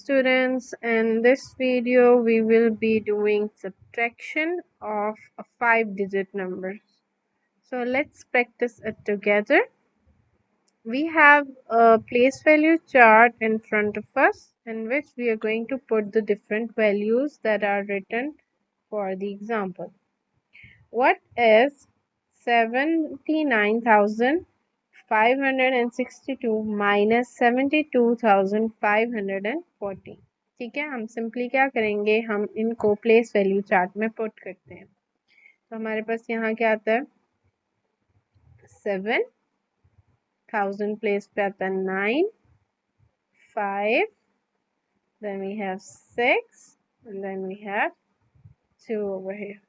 students. In this video we will be doing subtraction of a 5-digit number. So let's practice it together. We have a place value chart in front of us in which we are going to put the different values that are written for the example. What is 79,562 minus 72,540? ठीक है, हम simply क्या करेंगे, हम इनको place value chart में put करते हैं. तो हमारे पास यहाँ क्या आता है, 7,000 प्लेस पे आता है 9, 5, then we have 6, and then we have 2 over here.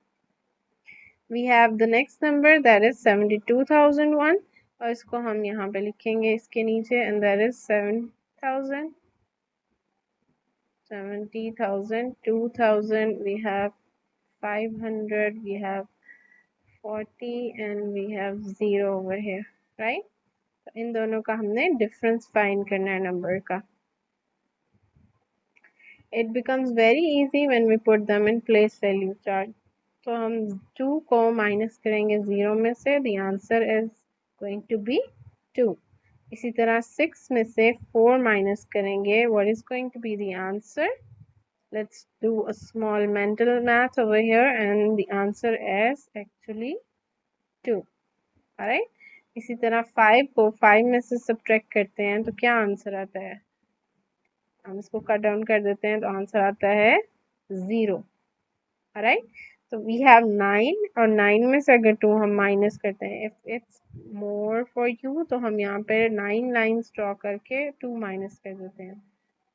We have the next number that is 72,001 और इसको हम यहाँ पे लिखेंगे इसके नीचे, and that is 7,000, 70,000, 2,000, we have 500, we have 40, and we have 0 over here, right? तो इन दोनों का हमने डिफरेंस फाइंड करना है नंबर का. It becomes very easy when we put them in place value chart. तो हम 2 को माइनस करेंगे 0 में से, the answer is going to be 2. इसी तरह 6 में से 4 माइनस करेंगे, what is going to be the answer? Let's do a small mental math over here, and the answer is actually 2. alright. इसी तरह 5 को 5 में से सब्ट्रैक्ट करते हैं तो क्या आंसर आता है, हम इसको कट डाउन कर देते हैं तो आंसर आता है 0. alright. तो वी हैव 9 और 9 में से अगर 2 हम माइनस करते हैं, if it's more for you तो हम यहाँ पे 9 लाइन्स ड्रॉ करके 2 माइनस कर देते हैं.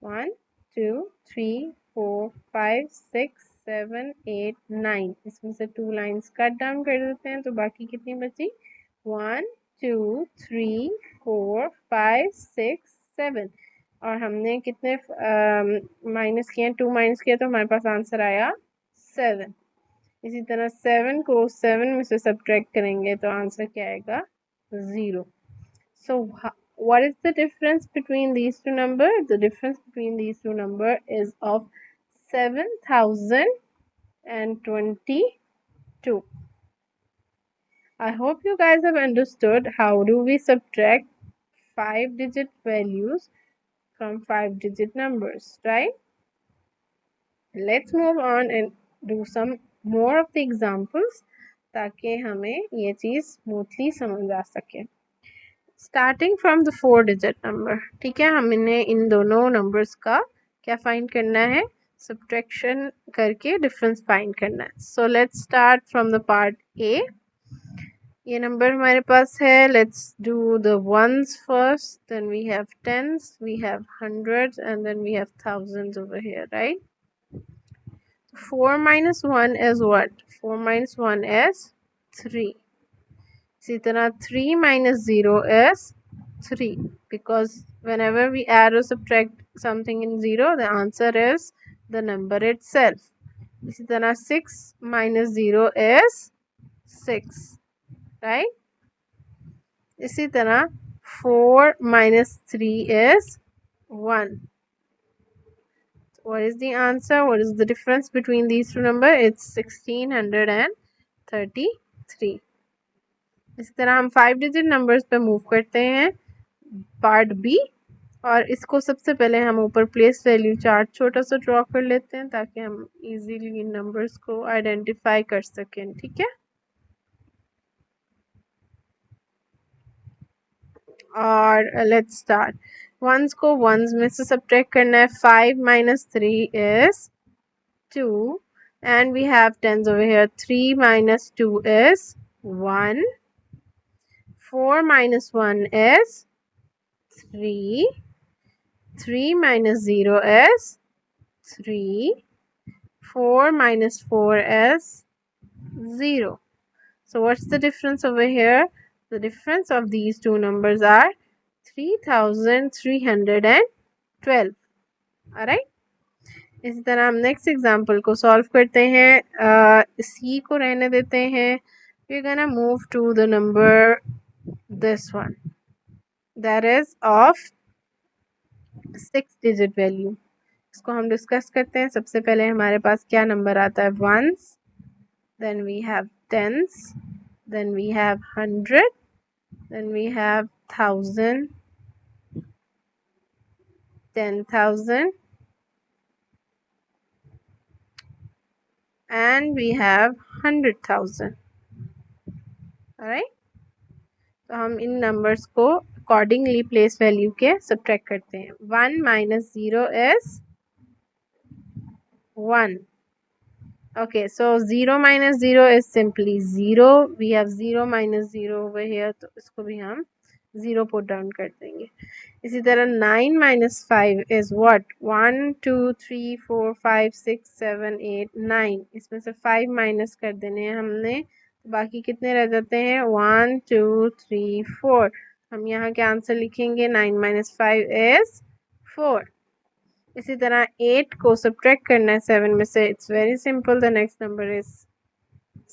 1 2 3 4 5 6 7 8 9, इसमें से 2 लाइन्स कट डाउन कर देते हैं तो बाकी कितनी बची, 1 2 3 4 5 6 7, और हमने कितने माइनस किए, 2 माइनस किया तो हमारे पास आंसर आया 7. इसी तरह 7 को 7 में से सब्ट्रैक्ट करेंगे तो आंसर क्या आएगा, 0. So what is the difference between these two numbers? The difference between these two numbers is of 7,022. I hope you guys have understood how do we subtract 5-digit values from 5-digit numbers, right? Let's move on and do some more of the examples ताकि हमें ये चीज़ smoothly समझ आ सके. Starting from the 4-digit number, ठीक है, हमने इन दोनों numbers का क्या फाइंड करना है, सब्ट्रैक्शन करके डिफरेंस फाइंड करना है. So let's start from the part A. ये नंबर हमारे पास है, let's do the ones first, then we have tens, we have hundreds, and then we have thousands over here, right. 4 minus 1 is what? 4 minus 1 is 3. इसी तरह 3 minus 0 is 3, because whenever we add or subtract something in 0, the answer is the number itself. इसी तरह 6 minus 0 is 6, right? इसी तरह 4 minus 3 is 1. What is the answer? What is the difference between these two numbers? It's 1633. इसी तरह हम 5-digit numbers पे move करते हैं, पार्ट बी, और इसको सबसे पहले हम ऊपर प्लेस वैल्यू चार्ट छोटा सा ड्रॉ कर लेते हैं ताकि हम इजीली इन नंबर्स को आइडेंटिफाई कर सकें, ठीक है. और लेट्स स्टार्ट. वंस को वंस में से सब्ट्रैक्ट करना है. 5 minus 3 is 2, and we have tens over here. 3 minus 2 is 1. 4 minus 1 is 3. 3 minus 0 is 3. 4 minus 4 is 0. So what's the difference over here? The difference of these two numbers are 3,312. alright. इसी तरह हम next example को solve करते हैं. सी को रहने देते हैं. we're gonna move to the number this one, that is of 6-digit value. इसको हम डिस्कस करते हैं। सबसे पहले हमारे पास क्या नंबर आता है, ones, then we have tens, then we have 100, then we have 1000, 10,000, and we have 100,000. alright, तो हम इन नंबर्स को अकॉर्डिंगली प्लेस वैल्यू के सब्ट्रैक्ट करते हैं। 1 minus 0 is 1. Okay, so 0 minus 0 is simply 0. We have 0 minus 0 over here, तो इसको भी हम 0 put down कर देंगे। इसी तरह 9 minus 5 is what? 1 2 3 4 5 6 7 8 9, इसमें से 5 माइनस कर देने हैं हमने, तो बाकी कितने रह जाते हैं, 1 2 3 4। हम यहाँ क्या आंसर लिखेंगे, 9 minus 5 is 4। इसी तरह 8 को सब्ट्रैक्ट करना है 7 में से, it's very simple, the next number is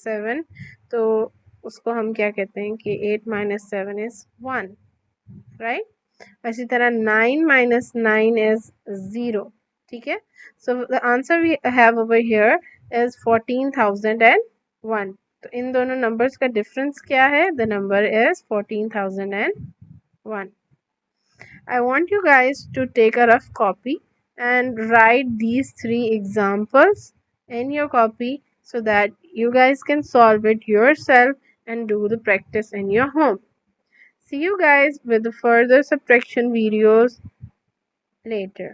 7, तो उसको हम क्या कहते हैं कि 8 minus 7 is 1, राइट। इसी तरह 9 minus 9 is 0, ठीक है। So the answer we have over here is 14,001। तो इन दोनों नंबर्स का डिफरेंस क्या है, the number is 14,001। I want you guys to take a rough copy and write these 3 examples in your copy so that you guys can solve it yourself and do the practice in your home. See you guys with the further subtraction videos later.